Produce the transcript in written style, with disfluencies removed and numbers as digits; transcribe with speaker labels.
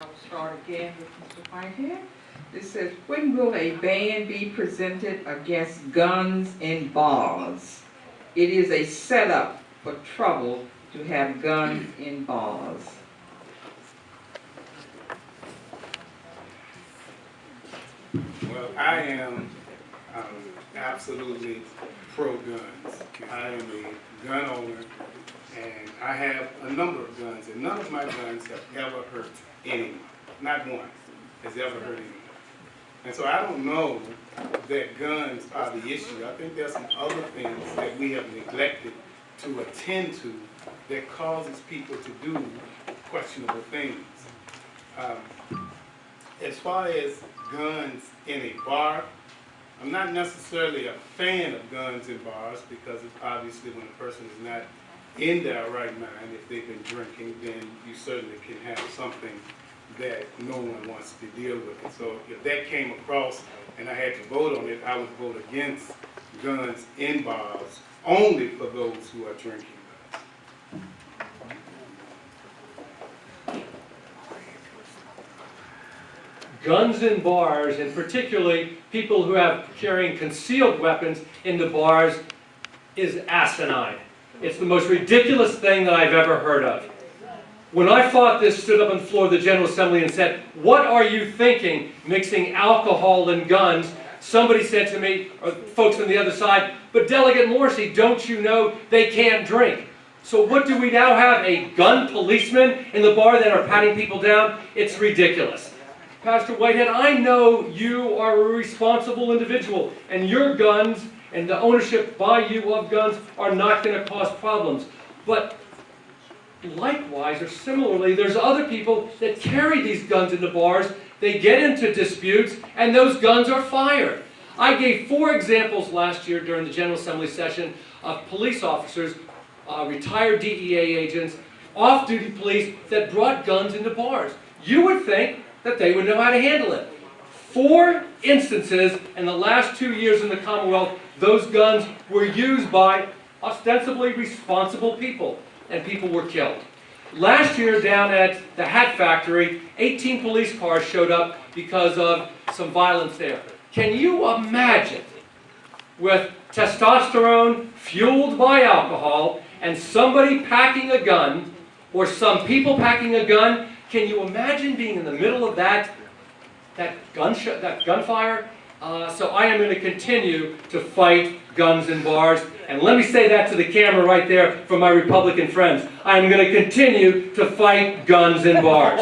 Speaker 1: I'll start again with Mr. Whitehead. This says, when will a ban be presented against guns in bars? It is a setup for trouble to have guns in bars.
Speaker 2: Well, I am absolutely pro-guns. I am a gun owner, and I have a number of guns, and none of my guns have ever hurt anyone. Not one has ever hurt anyone. And so I don't know that guns are the issue. I think there's some other things that we have neglected to attend to that causes people to do questionable things. As far as guns in a bar, I'm not necessarily a fan of guns in bars because it's obviously when a person is not in their right mind, if they've been drinking, then you certainly can have something that no one wants to deal with. And so if that came across and I had to vote on it, I would vote against guns in bars only for those who are drinking.
Speaker 3: Guns in bars, and particularly people who have carrying concealed weapons into bars, is asinine. It's the most ridiculous thing that I've ever heard of. When I fought this, stood up on the floor of the General Assembly and said, "What are you thinking, mixing alcohol and guns?" Somebody said to me, or folks on the other side, "But Delegate Morrissey, don't you know they can't drink?" So what do we now have? A gun policeman in the bar that are patting people down? It's ridiculous. Pastor Whitehead, I know you are a responsible individual, and your guns and the ownership by you of guns are not going to cause problems. But likewise, or similarly, there's other people that carry these guns into bars. They get into disputes, and those guns are fired. I gave 4 examples last year during the General Assembly session of police officers, retired DEA agents, off-duty police that brought guns into bars. You would think that they would know how to handle it. 4 instances in the last 2 years in the Commonwealth, those guns were used by ostensibly responsible people, and people were killed. Last year down at the Hat Factory, 18 police cars showed up because of some violence there. Can you imagine, with testosterone fueled by alcohol and somebody packing a gun, or some people packing a gun, can you imagine being in the middle of that gunfire? So I am going to continue to fight guns in bars. And let me say that to the camera right there for my Republican friends. I am going to continue to fight guns in bars.